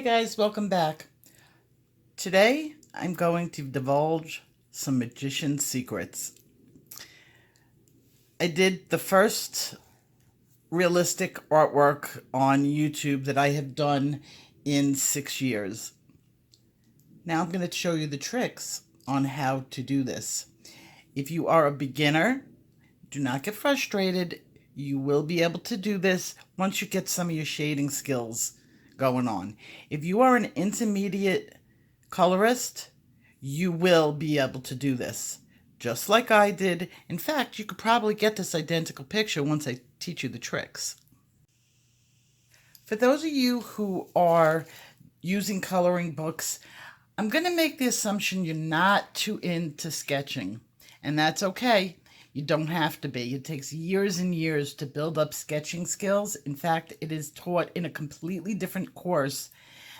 Guys, welcome back. Today I'm going to divulge some magician secrets. I did the first realistic artwork on YouTube that I have done in 6 years. Now I'm going to show you the tricks on how to do this. If you are a beginner, do not get frustrated. You will be able to do this once you get some of your shading skills going on. If you are an intermediate colorist, you will be able to do this, just like I did. In fact, you could probably get this identical picture once I teach you the tricks. For those of you who are using coloring books, I'm going to make the assumption you're not too into sketching, and that's okay. You don't have to be. It takes years and years to build up sketching skills. In fact, it is taught in a completely different course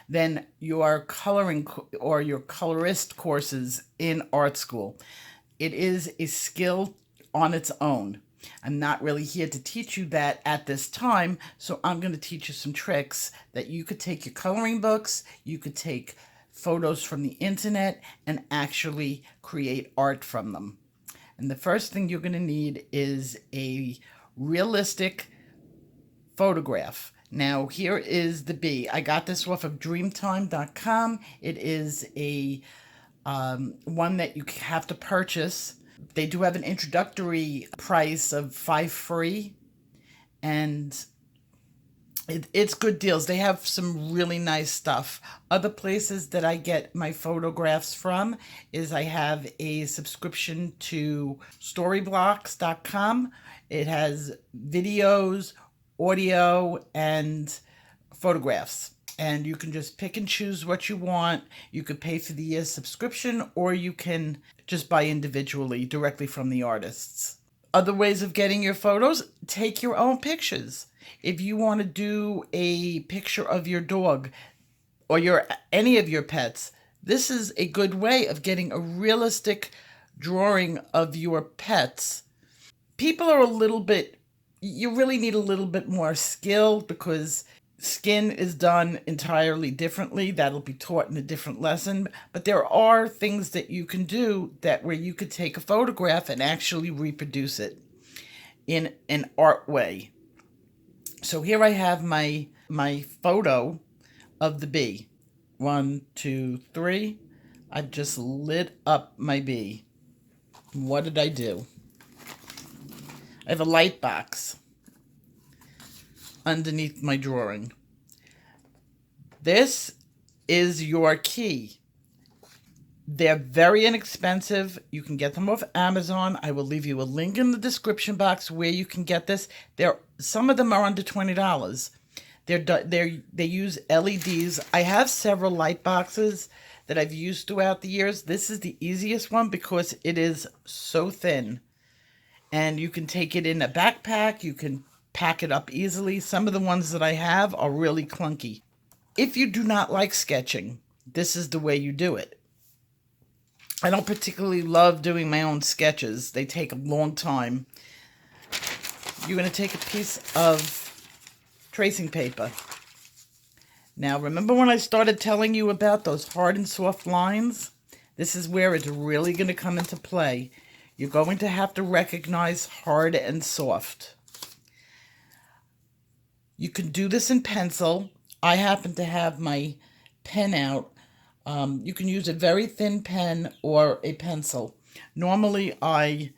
than your coloring or your colorist courses in art school. It is a skill on its own. I'm not really here to teach you that at this time, so I'm going to teach you some tricks that you could take your coloring books, you could take photos from the internet, and actually create art from them. And the first thing you're going to need is a realistic photograph. Now, here is the bee. I got this off of dreamtime.com. It is a one that you have to purchase. They do have an introductory price of $5 free, and it's good deals. They have some really nice stuff. Other places that I get my photographs from is I have a subscription to storyblocks.com. It has videos, audio, and photographs. And you can just pick and choose what you want. You could pay for the year's subscription, or you can just buy individually directly from the artists. Other ways of getting your photos, take your own pictures. If you want to do a picture of your dog or any of your pets, this is a good way of getting a realistic drawing of your pets. People are you really need a little bit more skill because skin is done entirely differently. That'll be taught in a different lesson. But there are things that you can do where you could take a photograph and actually reproduce it in an art way. So here I have my photo of the bee. 1, 2, 3. I've just lit up my bee. What did I do? I have a light box underneath my drawing. This is your key. They're very inexpensive. You can get them off Amazon. I will leave you a link in the description box where you can get this. Some of them are under $20. They use LEDs. I have several light boxes that I've used throughout the years. This is the easiest one because it is so thin. And you can take it in a backpack. You can pack it up easily. Some of the ones that I have are really clunky. If you do not like sketching, this is the way you do it. I don't particularly love doing my own sketches. They take a long time. You're going to take a piece of tracing paper. Now, remember when I started telling you about those hard and soft lines? This is where it's really going to come into play. You're going to have to recognize hard and soft. You can do this in pencil. I happen to have my pen out. You can use a very thin pen or a pencil. Normally, I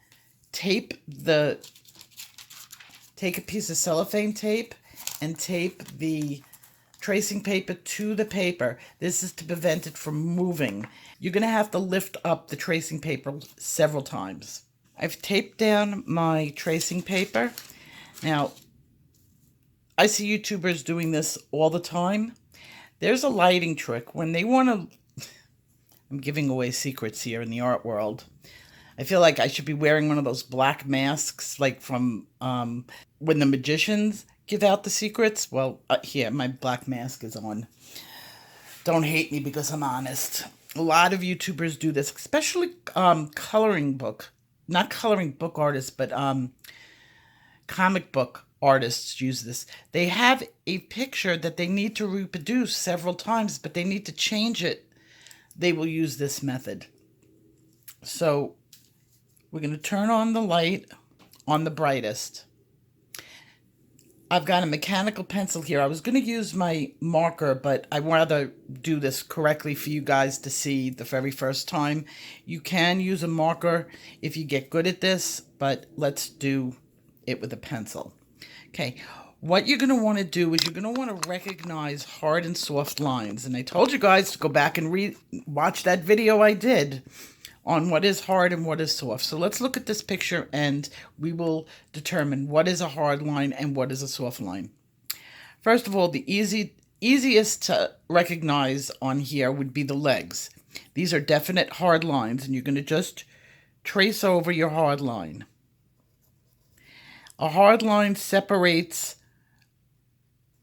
take a piece of cellophane tape and tape the tracing paper to the paper. This is to prevent it from moving. You're going to have to lift up the tracing paper several times. I've taped down my tracing paper. Now, I see YouTubers doing this all the time. There's a lighting trick. When they want to... I'm giving away secrets here in the art world. I feel like I should be wearing one of those black masks, like from when the magicians give out the secrets. Well, here, my black mask is on. Don't hate me because I'm honest. A lot of YouTubers do this, especially not coloring book artists, but comic book artists use this. They have a picture that they need to reproduce several times, but they need to change it. They will use this method. So we're going to turn on the light on the brightest. I've got a mechanical pencil here. I was going to use my marker, but I want to do this correctly for you guys to see the very first time. You can use a marker if you get good at this, but let's do it with a pencil. Okay, what you're going to want to do is you're going to want to recognize hard and soft lines. And I told you guys to go back and watch that video I did on what is hard and what is soft. So let's look at this picture and we will determine what is a hard line and what is a soft line. First of all, the easiest to recognize on here would be the legs. These are definite hard lines, and you're going to just trace over your hard line. A hard line separates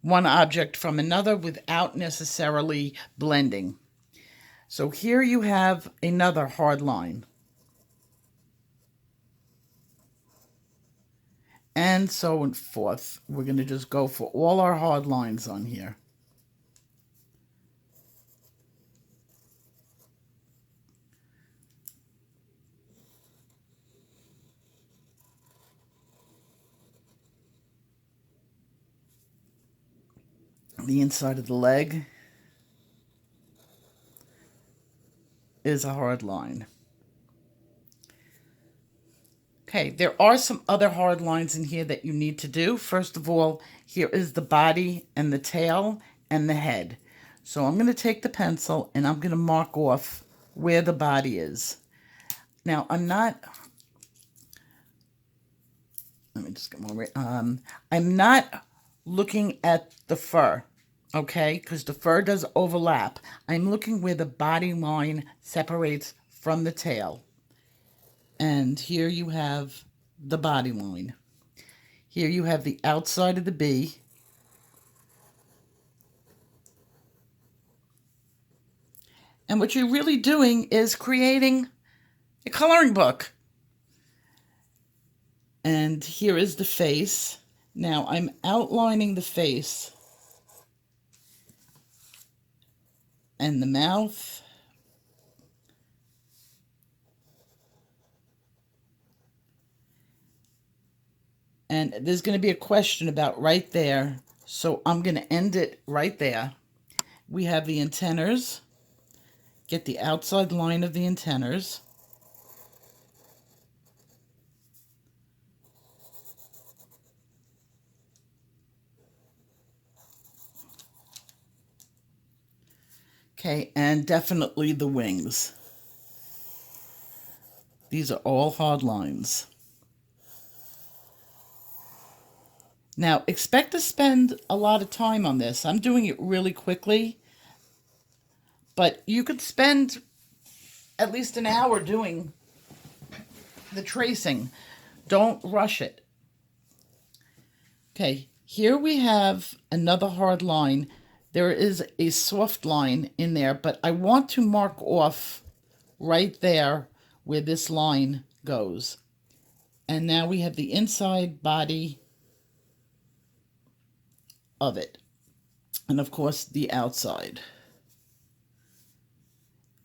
one object from another without necessarily blending. So here you have another hard line. And so forth. We're going to just go for all our hard lines on here. The inside of the leg is a hard line. Okay, there are some other hard lines in here that you need to do. First of all, here is the body and the tail and the head. So I'm going to take the pencil and I'm going to mark off where the body is. Now, let me just get more, I'm not looking at the fur. Okay, because the fur does overlap. I'm looking where the body line separates from the tail. And here you have the body line. Here you have the outside of the bee. And what you're really doing is creating a coloring book. And here is the face. Now I'm outlining the face and the mouth. And there's going to be a question about right there. So I'm going to end it right there. We have the antennas. Get the outside line of the antennas. Okay, and definitely the wings. These are all hard lines. Now, expect to spend a lot of time on this. I'm doing it really quickly, but you could spend at least an hour doing the tracing. Don't rush it. Okay, here we have another hard line. There is a soft line in there, but I want to mark off right there where this line goes. And now we have the inside body of it. And of course, the outside.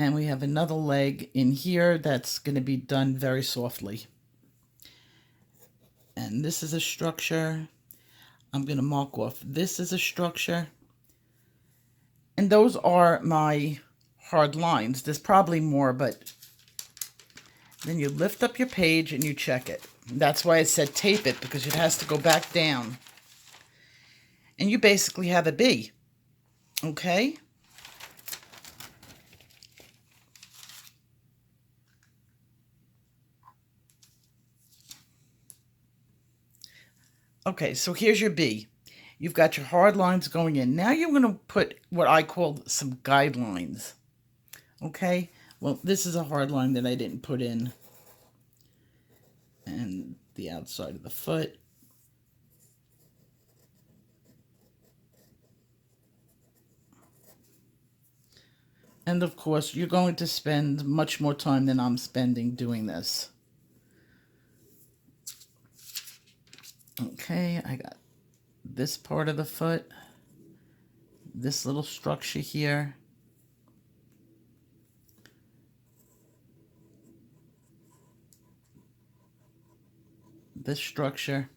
And we have another leg in here that's going to be done very softly. And this is a structure. I'm going to mark off this is a structure. And those are my hard lines. There's probably more, but then you lift up your page and you check it. That's why I said tape it, because it has to go back down. And you basically have a bee. Okay? Okay, so here's your bee. You've got your hard lines going in. Now you're going to put what I call some guidelines. Okay? Well, this is a hard line that I didn't put in. And the outside of the foot. And of course, you're going to spend much more time than I'm spending doing this. Okay, I got this part of the foot, this little structure here, this structure,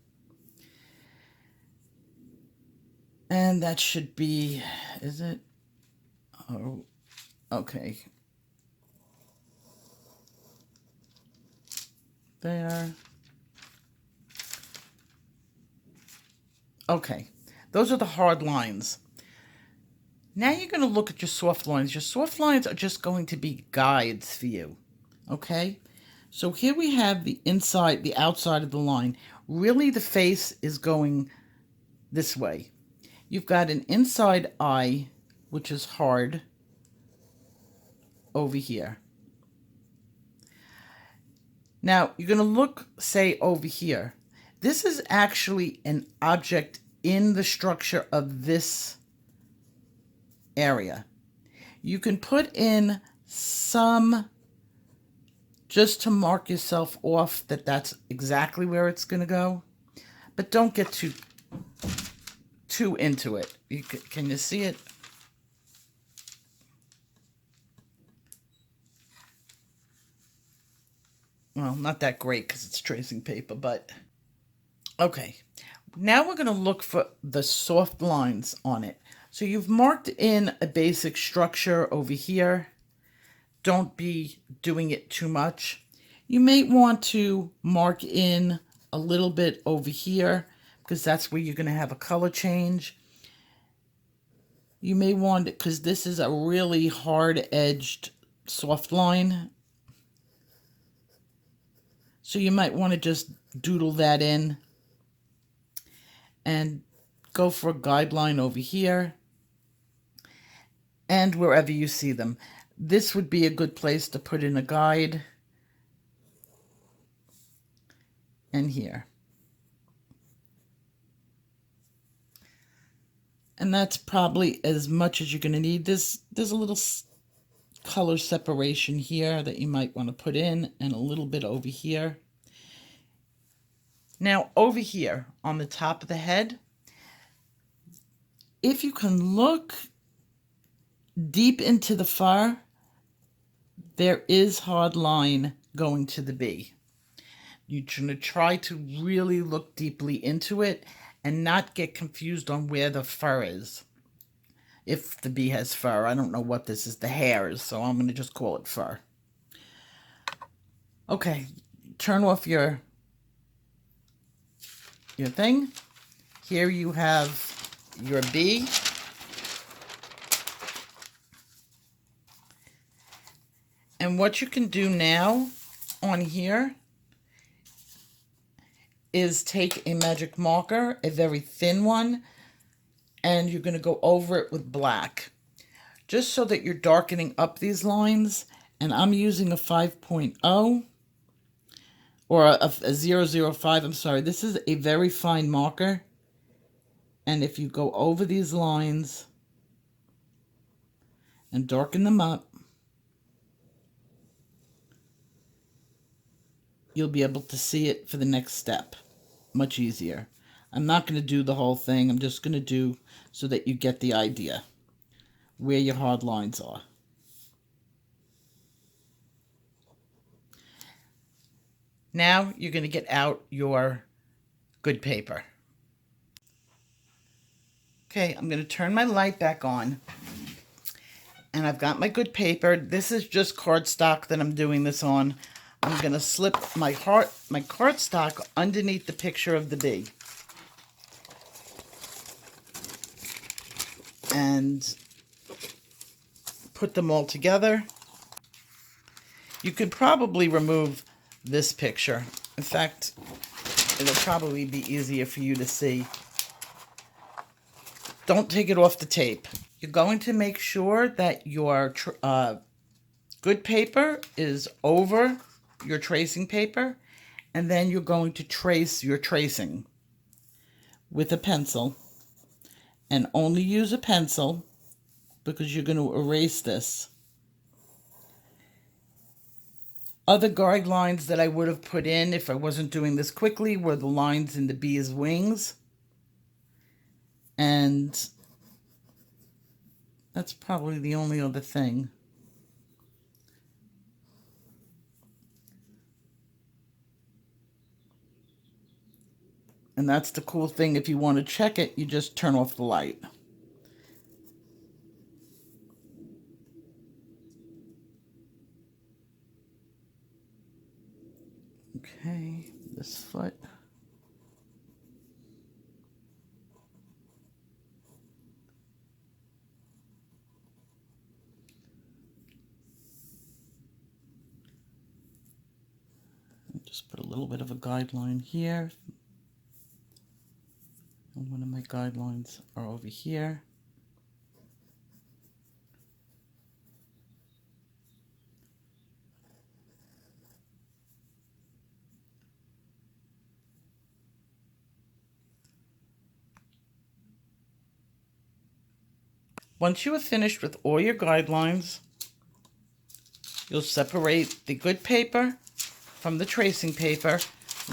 and that should be, is it? Oh, okay. There. Okay, those are the hard lines. Now you're going to look at your soft lines. Your soft lines are just going to be guides for you, okay? So here we have the inside, the outside of the line. Really, the face is going this way. You've got an inside eye, which is hard, over here. Now, you're going to look, say, over here. This is actually an object in the structure of this area. You can put in some just to mark yourself off that that's exactly where it's going to go. But don't get too into it. Can you see it? Well, not that great because it's tracing paper, but okay. Now we're going to look for the soft lines on it. So you've marked in a basic structure over here. Don't be doing it too much. You may want to mark in a little bit over here because that's where you're going to have a color change. You may want it because this is a really hard-edged soft line. So you might want to just doodle that in and go for a guideline over here and wherever you see them. This would be a good place to put in a guide. And here. And that's probably as much as you're going to need. There's a little color separation here that you might want to put in, and a little bit over here. Now over here on the top of the head, if you can look deep into the fur, there is hard line going to the bee. You're going to try to really look deeply into it and not get confused on where the fur is. If the bee has fur, I don't know what this is, the hairs, so I'm going to just call it fur. Okay, turn off your thing. Here you have your bee. And what you can do now on here is take a magic marker, a very thin one, and you're going to go over it with black, just so that you're darkening up these lines. And I'm using a 5.0 or a 005. I'm sorry. This is a very fine marker. And if you go over these lines and darken them up, you'll be able to see it for the next step. Much easier. I'm not going to do the whole thing. I'm just going to do so that you get the idea where your hard lines are. Now you're going to get out your good paper. Okay, I'm going to turn my light back on. And I've got my good paper. This is just cardstock that I'm doing this on. I'm going to slip my cardstock underneath the picture of the bee. And put them all together. You could probably remove this picture. In fact, it'll probably be easier for you to see. Don't take it off the tape. You're going to make sure that your good paper is over your tracing paper, and then you're going to trace your tracing with a pencil, and only use a pencil because you're going to erase this. Other guidelines that I would have put in if I wasn't doing this quickly were the lines in the bee's wings. And that's probably the only other thing. And that's the cool thing. If you want to check it, you just turn off the light. Okay, this foot. Just put a little bit of a guideline here. And one of my guidelines are over here. Once you have finished with all your guidelines, you'll separate the good paper from the tracing paper.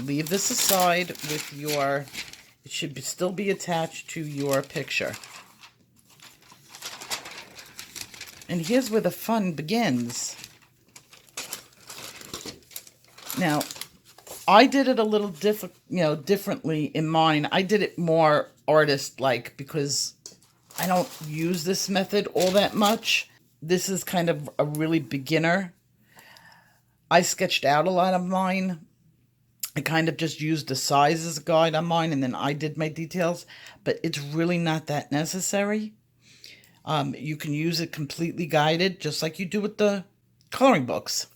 Leave this aside with your, it should still be attached to your picture. And here's where the fun begins. Now, I did it a little differently in mine. I did it more artist-like because I don't use this method all that much. This is kind of a really beginner. I sketched out a lot of mine. I kind of just used the size as a guide on mine, and then I did my details, but it's really not that necessary. You can use it completely guided, just like you do with the coloring books.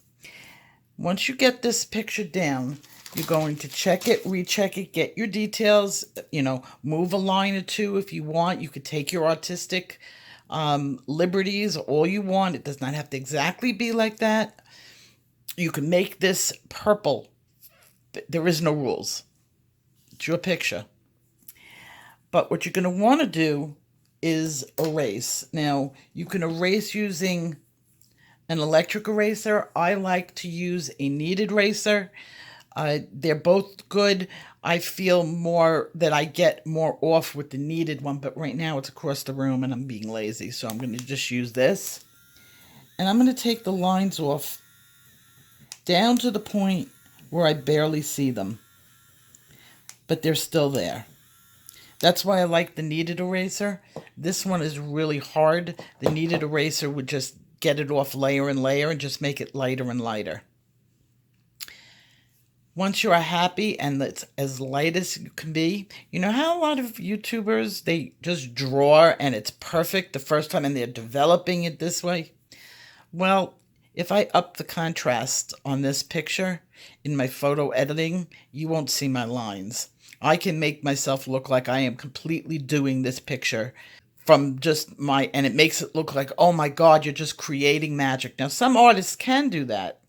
Once you get this picture down, you're going to check it, recheck it, get your details, move a line or two if you want. You could take your artistic liberties all you want. It does not have to exactly be like that. You can make this purple. There is no rules. It's your picture. But what you're going to want to do is erase. Now, you can erase using an electric eraser. I like to use a kneaded eraser. They're both good. I feel more that I get more off with the kneaded one, but right now it's across the room and I'm being lazy, so I'm going to just use this. And I'm going to take the lines off down to the point where I barely see them, but they're still there. That's why I like the kneaded eraser. This one is really hard. The kneaded eraser would just get it off layer and layer and just make it lighter and lighter. Once you are happy and it's as light as you can be, you know how a lot of YouTubers, they just draw and it's perfect the first time and they're developing it this way? Well, if I up the contrast on this picture in my photo editing, you won't see my lines. I can make myself look like I am completely doing this picture from just and it makes it look like, oh my God, you're just creating magic. Now, some artists can do that,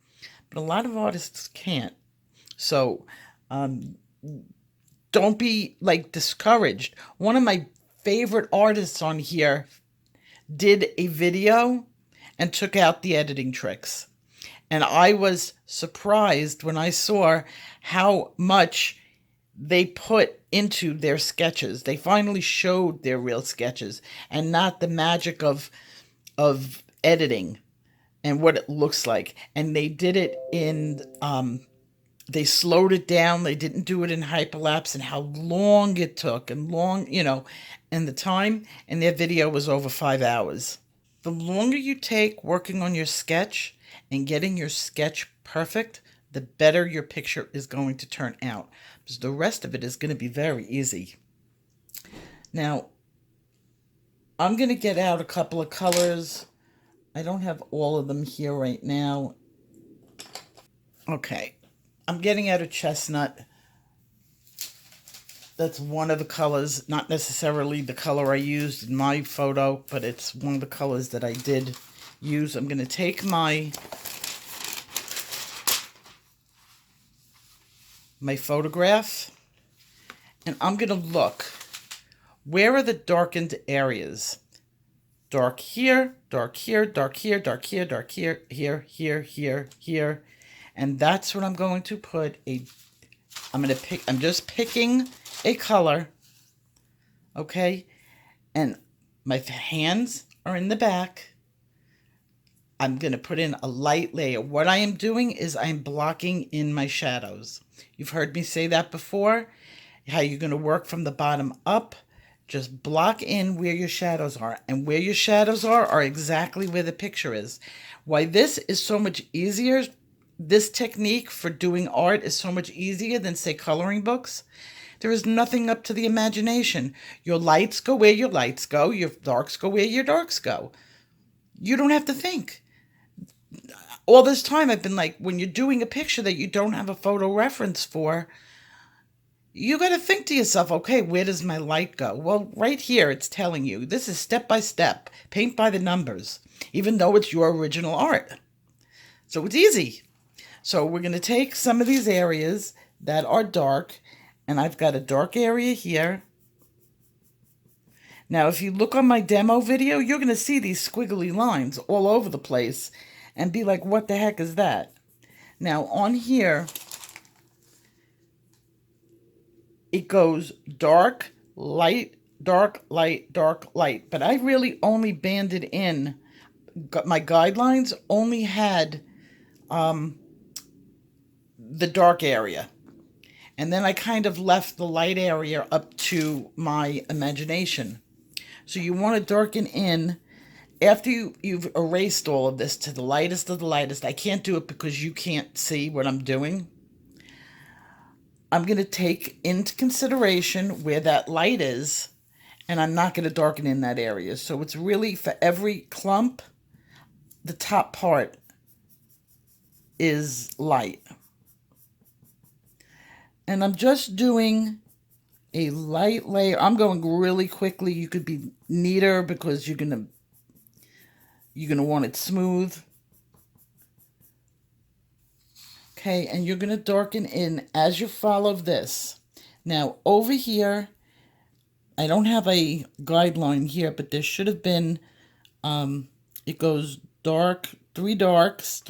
but a lot of artists can't. So, don't be discouraged. One of my favorite artists on here did a video and took out the editing tricks. And I was surprised when I saw how much they put into their sketches. They finally showed their real sketches and not the magic of editing and what it looks like. And they did it in, they slowed it down. They didn't do it in hyperlapse, and how long it took and and the time, and their video was over 5 hours. The longer you take working on your sketch and getting your sketch perfect, the better your picture is going to turn out. Because the rest of it is going to be very easy. Now, I'm going to get out a couple of colors. I don't have all of them here right now. Okay, I'm getting out a chestnut. That's one of the colors, not necessarily the color I used in my photo, but it's one of the colors that I did use. I'm going to take my photograph, and I'm going to look. Where are the darkened areas? Dark here, dark here, dark here, dark here, dark here, here, here, here, here. And that's what I'm going to put I'm just picking a color, okay? And my hands are in the back. I'm going to put in a light layer. What I am doing is I'm blocking in my shadows. You've heard me say that before, how you're going to work from the bottom up. Just block in where your shadows are. And where your shadows are exactly where the picture is. Why this is so much easier, this technique for doing art is so much easier than, say, coloring books. There is nothing up to the imagination. Your lights go where your lights go. Your darks go where your darks go. You don't have to think. All this time I've been like, when you're doing a picture that you don't have a photo reference for, you got to think to yourself, okay, where does my light go? Well, right here, it's telling you, this is step by step, paint by the numbers, even though it's your original art. So it's easy. So we're going to take some of these areas that are dark, and I've got a dark area here. Now, if you look on my demo video, you're going to see these squiggly lines all over the place and be like, what the heck is that? Now, on here, it goes dark, light, dark, light, dark, light. But I really only banded in, my guidelines only had the dark area. And then I kind of left the light area up to my imagination. So you want to darken in after you've erased all of this to the lightest of the lightest. I can't do it because you can't see what I'm doing. I'm going to take into consideration where that light is, and I'm not going to darken in that area. So it's really for every clump, the top part is light. And I'm just doing a light layer. I'm going really quickly. You could be neater because you're gonna want it smooth. Okay, and you're gonna darken in as you follow this. Now over here, I don't have a guideline here, but there should have been. It goes dark, three darks,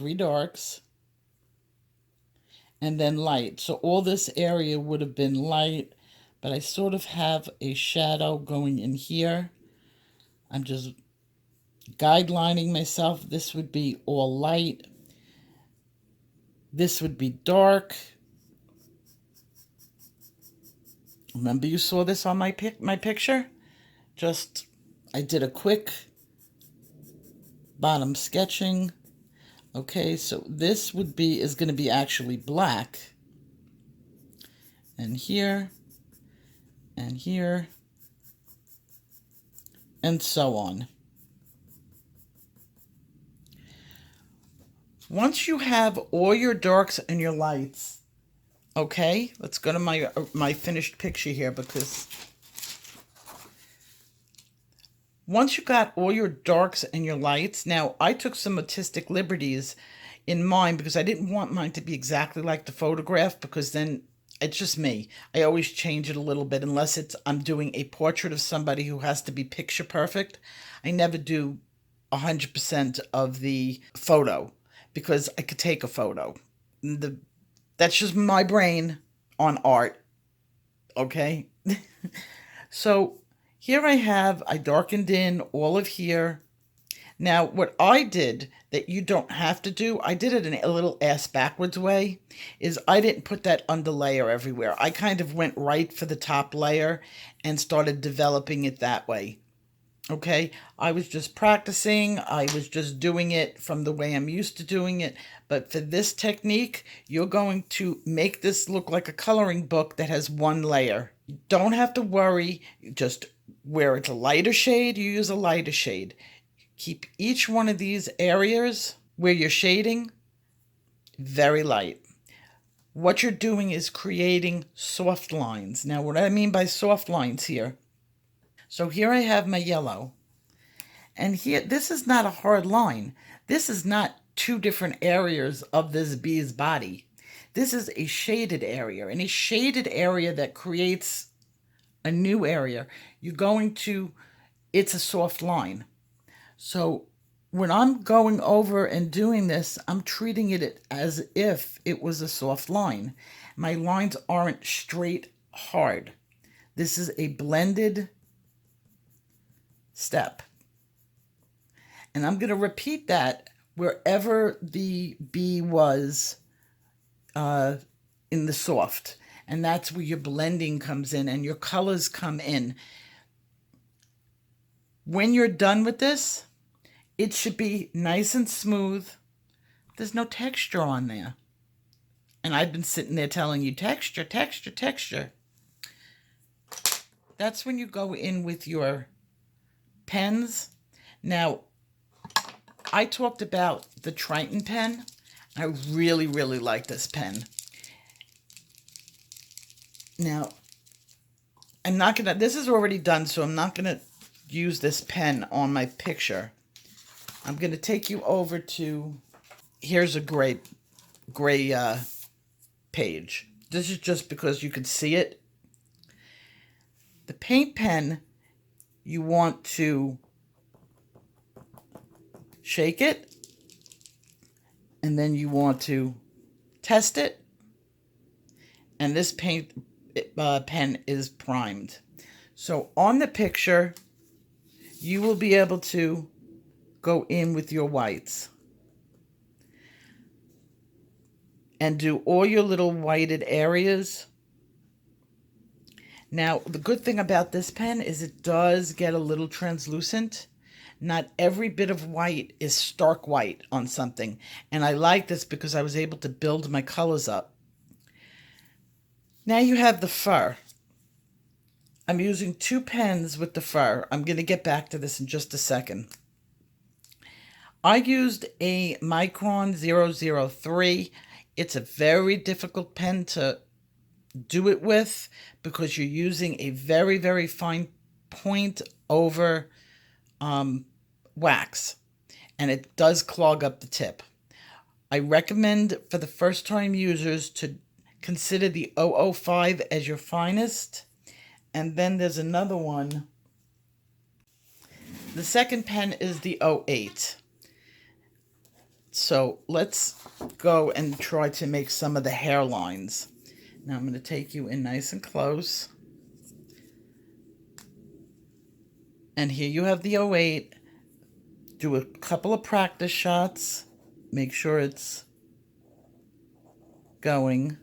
and then light. So all this area would have been light. But I sort of have a shadow going in here. I'm just guidelining myself. This would be all light. This would be dark. Remember you saw this on my picture? Just, I did a quick bottom sketching. Okay, so this is going to be actually black. And here. And here, and so on. Once you have all your darks and your lights, okay, let's go to my finished picture here, because once you got all your darks and your lights, now I took some artistic liberties in mine because I didn't want mine to be exactly like the photograph, because then it's just me. I always change it a little bit unless I'm doing a portrait of somebody who has to be picture perfect. I never do 100% of the photo because I could take a photo. That's just my brain on art. Okay? So here I darkened in all of here. Now, what I did that you don't have to do, I did it in a little ass backwards way, is I didn't put that underlayer everywhere. I kind of went right for the top layer and started developing it that way. Okay, I was just practicing. I was just doing it from the way I'm used to doing it. But for this technique, you're going to make this look like a coloring book that has one layer. You don't have to worry. Just where it's a lighter shade, you use a lighter shade. Keep each one of these areas where you're shading very light. What you're doing is creating soft lines. Now, what I mean by soft lines here, so here I have my yellow. And here, this is not a hard line. This is not two different areas of this bee's body. This is a shaded area. And a shaded area that creates a new area, it's a soft line. So when I'm going over and doing this, I'm treating it as if it was a soft line. My lines aren't straight hard. This is a blended step. And I'm going to repeat that wherever the bee was in the soft. And that's where your blending comes in and your colors come in. When you're done with this, it should be nice and smooth. There's no texture on there. And I've been sitting there telling you texture, texture, texture. That's when you go in with your pens. Now, I talked about the Triton pen. I really, really like this pen. Now, I'm not going to, this is already done, so I'm not going to use this pen on my picture. I'm going to take you over to, here's a gray page. This is just because you can see it. The paint pen, you want to shake it, and then you want to test it, and this paint pen is primed. So on the picture, you will be able to go in with your whites and do all your little whited areas. Now, the good thing about this pen is it does get a little translucent. Not every bit of white is stark white on something. And I like this because I was able to build my colors up. Now you have the fur. I'm using 2 pens with the fur. I'm going to get back to this in just a second. I used a Micron 003. It's a very difficult pen to do it with because you're using a very, very fine point over wax, and it does clog up the tip. I recommend for the first time users to consider the 005 as your finest, and then there's another one. The second pen is the 08. So let's go and try to make some of the hairlines. Now I'm going to take you in nice and close. And here you have the 08. Do a couple of practice shots. Make sure it's going.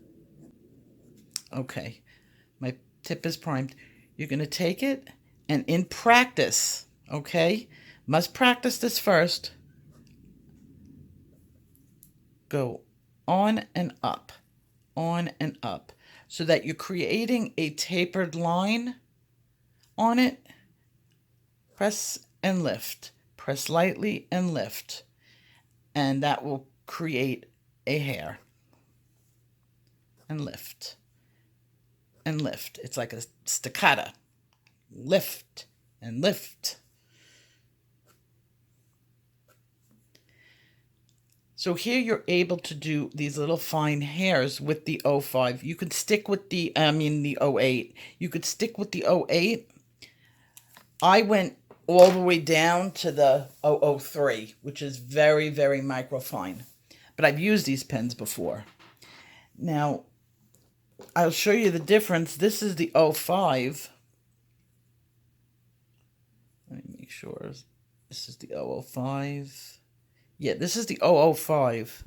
Okay, my tip is primed. You're going to take it and in practice, okay? Must practice this first. Go on and up, so that you're creating a tapered line on it. Press and lift. Press lightly and lift. And that will create a hair. And lift. And lift. It's like a staccato. Lift and lift. So here you're able to do these little fine hairs with the 05. You could stick with the 08. You could stick with the 08. I went all the way down to the 003, which is very, very microfine. But I've used these pens before. Now, I'll show you the difference. This is the 05. Let me make sure. This is the 005. Yeah, this is the 005.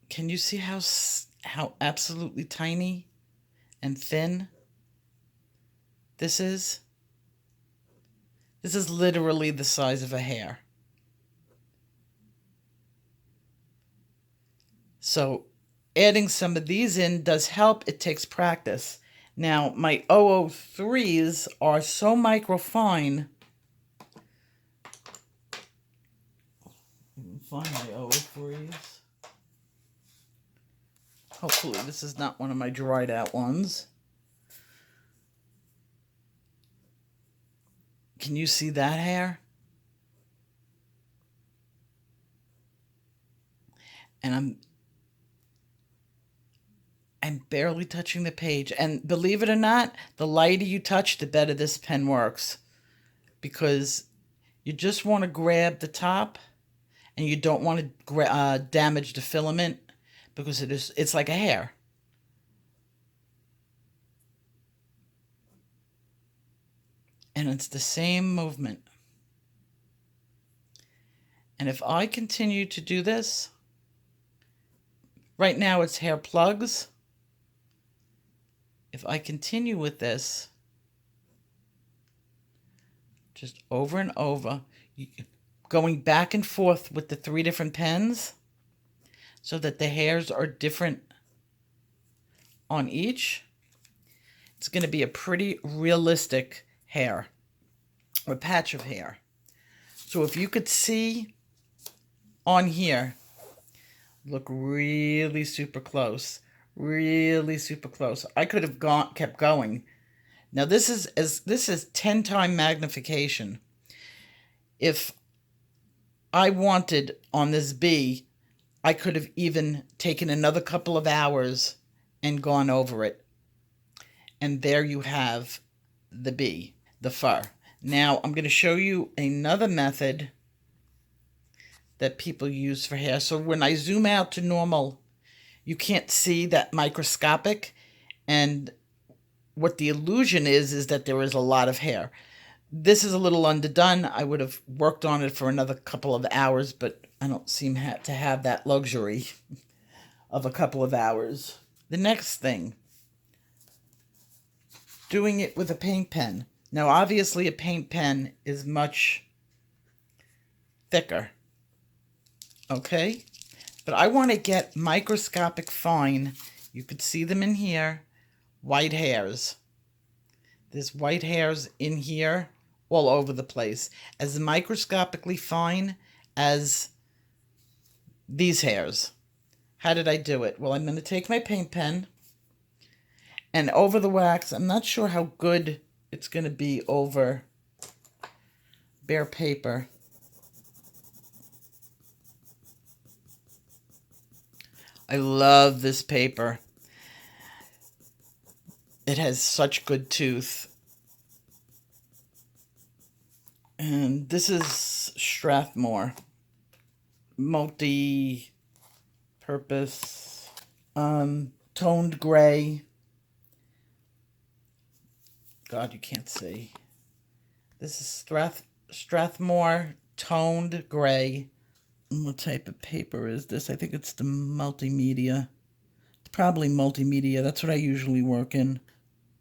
Can you see how absolutely tiny and thin this is? This is literally the size of a hair. So adding some of these in does help. It takes practice. Now, my 003s are so microfine. Find my 003s. Hopefully this is not one of my dried out ones. Can you see that hair? And I'm barely touching the page. And believe it or not, the lighter you touch, the better this pen works. Because you just want to grab the top and you don't want to damage the filament because it's like a hair. And it's the same movement. And if I continue to do this, right now it's hair plugs. If I continue with this, just over and over, going back and forth with the 3 different pens so that the hairs are different on each, it's going to be a pretty realistic hair, or patch of hair. So if you could see on here, look really super close, really super close. I could have kept going. Now this is 10 times magnification. If I wanted on this bee, I could have even taken another couple of hours and gone over it. And there you have the bee, the fur. Now I'm going to show you another method that people use for hair. So when I zoom out to normal, you can't see that microscopic, and what the illusion is that there is a lot of hair. This is a little underdone. I would have worked on it for another couple of hours, but I don't seem to have that luxury of a couple of hours. The next thing, doing it with a paint pen. Now, obviously, a paint pen is much thicker, okay? But I want to get microscopic fine. You could see them in here, white hairs. There's white hairs in here all over the place, as microscopically fine as these hairs. How did I do it? Well, I'm going to take my paint pen, and over the wax, I'm not sure how good it's going to be over bare paper. I love this paper. It has such good tooth. And this is Strathmore. Multi-purpose. Toned gray. God, you can't see. This is Strathmore toned gray. What type of paper is this? I think it's the multimedia. It's probably multimedia. That's what I usually work in.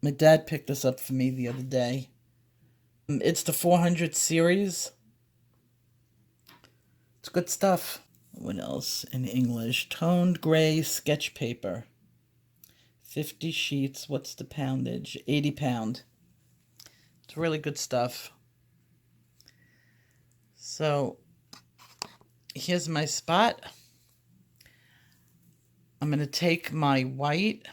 My dad picked this up for me the other day. It's the 400 series. It's good stuff. What else in English? Toned gray sketch paper. 50 sheets. What's the poundage? 80 pound. It's really good stuff. So here's my spot. I'm going to take my white.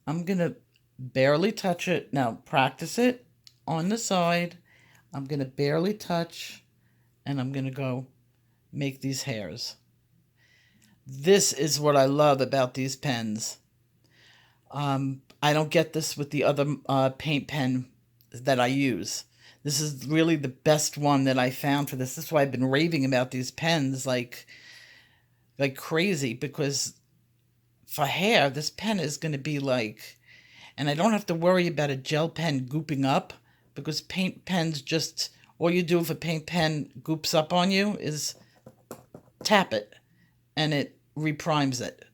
I'm going to barely touch it. Now practice it on the side. I'm going to barely touch, and I'm going to go make these hairs. This is what I love about these pens. I don't get this with the other paint pen that I use. This is really the best one that I found for this. This is why I've been raving about these pens like crazy, because for hair, this pen is going to be like, and I don't have to worry about a gel pen gooping up, because paint pens just, all you do if a paint pen goops up on you is tap it, and it reprimes it.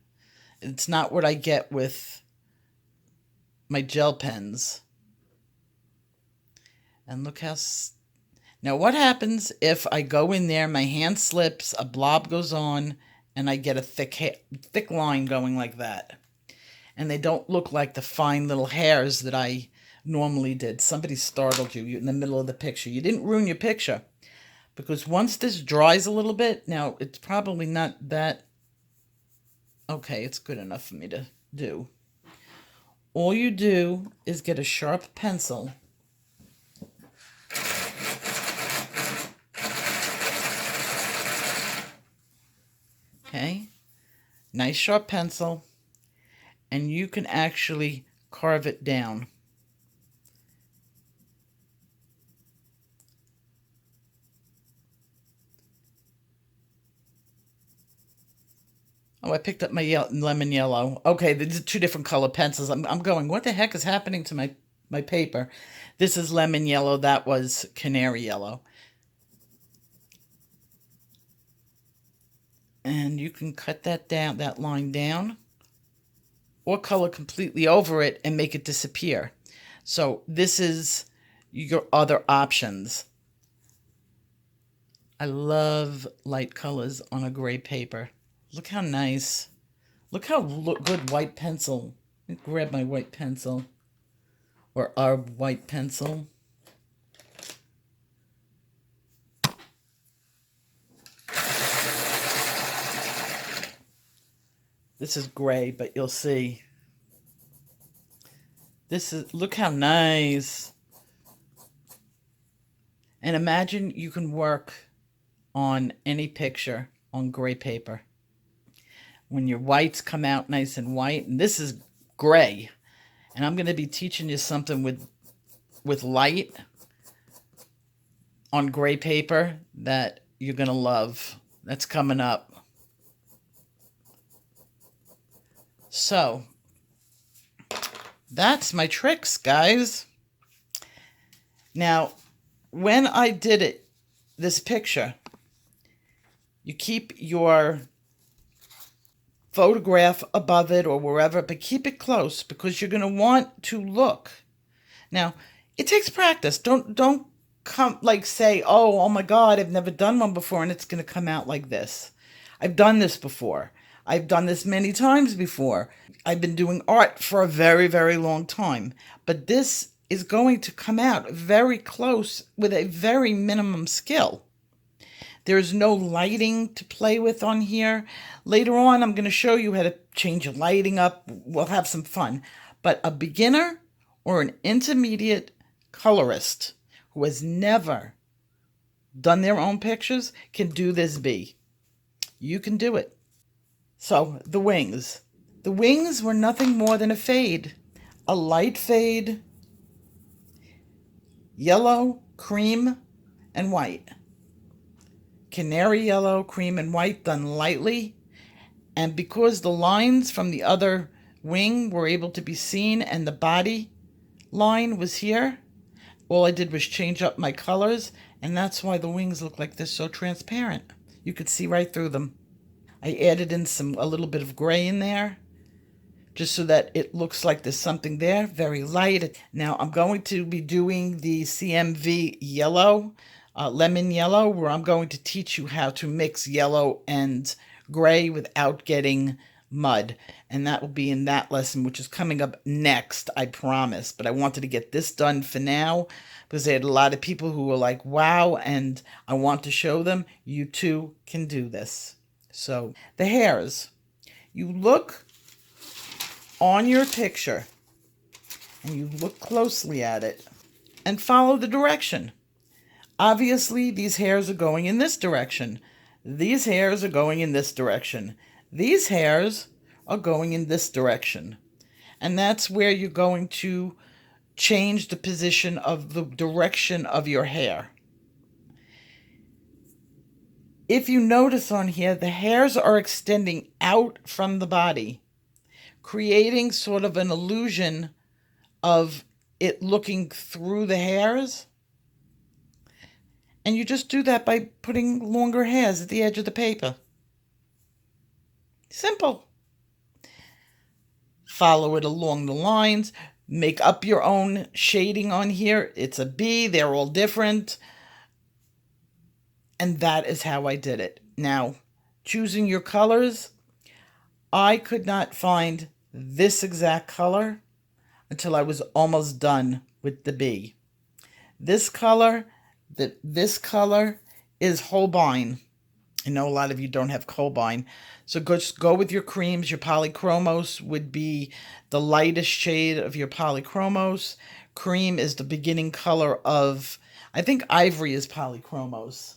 It's not what I get with my gel pens. And look how... Now what happens if I go in there, my hand slips, a blob goes on, and I get a thick line going like that? And they don't look like the fine little hairs that I normally did. Somebody startled you in the middle of the picture. You didn't ruin your picture. Because once this dries a little bit, now it's probably not that... Okay, it's good enough for me to do. All you do is get a sharp pencil. Okay, nice sharp pencil, and you can actually carve it down. Oh, I picked up my lemon yellow. Okay, these are two different color pencils. I'm going, what the heck is happening to my paper. This is lemon yellow. That was canary yellow. And you can cut that down, that line down, or color completely over it and make it disappear. So this is your other options. I love light colors on a gray paper. Look how nice. Look how good white pencil. Let me grab my white pencil, or our white pencil. This is gray, but you'll see. Look how nice. And imagine you can work on any picture on gray paper. When your whites come out nice and white, and this is gray. And I'm going to be teaching you something with light on gray paper that you're going to love. That's coming up. So, that's my tricks, guys. Now, when I did it, this picture, you keep your photograph above it or wherever, but keep it close because you're going to want to look. Now, it takes practice. Don't come like say, oh my God, I've never done one before and it's going to come out like this. I've done this before. I've done this many times before. I've been doing art for a very, very long time. But this is going to come out very close with a very minimum skill. There's no lighting to play with on here. Later on, I'm going to show you how to change your lighting up. We'll have some fun. But a beginner or an intermediate colorist who has never done their own pictures can do this bee. You can do it. So, the wings. The wings were nothing more than a fade. A light fade, yellow, cream, and white. Canary yellow, cream, and white done lightly. And because the lines from the other wing were able to be seen and the body line was here, all I did was change up my colors, and that's why the wings look like they're so transparent. You could see right through them. I added in a little bit of gray in there, just so that it looks like there's something there, very light. Now I'm going to be doing the CMV yellow, lemon yellow, where I'm going to teach you how to mix yellow and gray without getting mud. And that will be in that lesson, which is coming up next, I promise. But I wanted to get this done for now, because I had a lot of people who were like, wow, and I want to show them, you too can do this. So, the hairs. You look on your picture, and you look closely at it, and follow the direction. Obviously, these hairs are going in this direction. These hairs are going in this direction. These hairs are going in this direction. And that's where you're going to change the position of the direction of your hair. If you notice on here, the hairs are extending out from the body, creating sort of an illusion of it looking through the hairs. And you just do that by putting longer hairs at the edge of the paper. Simple. Follow it along the lines. Make up your own shading on here. It's a bee. They're all different. And that is how I did it. Now, choosing your colors, I could not find this exact color until I was almost done with the bee. This color is Holebine. I know a lot of you don't have Holebine. So just go with your creams. Your Polychromos would be the lightest shade of your Polychromos. Cream is the beginning color of, I think Ivory is Polychromos.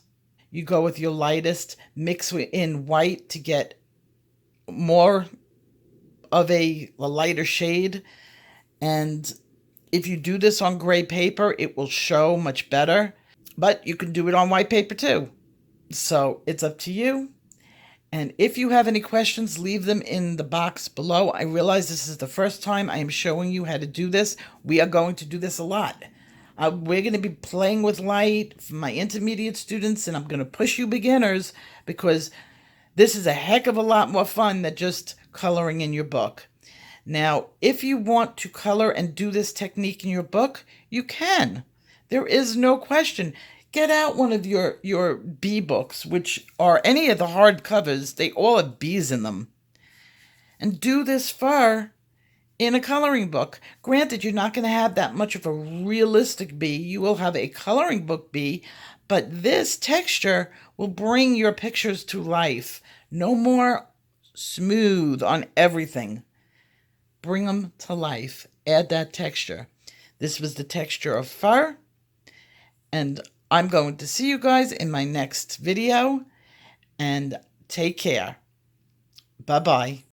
You go with your lightest, mix in white to get more of a lighter shade. And if you do this on gray paper, it will show much better. But you can do it on white paper too. So it's up to you. And if you have any questions, leave them in the box below. I realize this is the first time I am showing you how to do this. We are going to do this a lot. We're going to be playing with light for my intermediate students, and I'm going to push you beginners because this is a heck of a lot more fun than just coloring in your book. Now, if you want to color and do this technique in your book, you can. There is no question. Get out one of your bee books, which are any of the hard covers. They all have bees in them. And do this fur in a coloring book. Granted, you're not going to have that much of a realistic bee. You will have a coloring book bee, but this texture will bring your pictures to life. No more smooth on everything. Bring them to life. Add that texture. This was the texture of fur, and I'm going to see you guys in my next video, and take care. Bye-bye.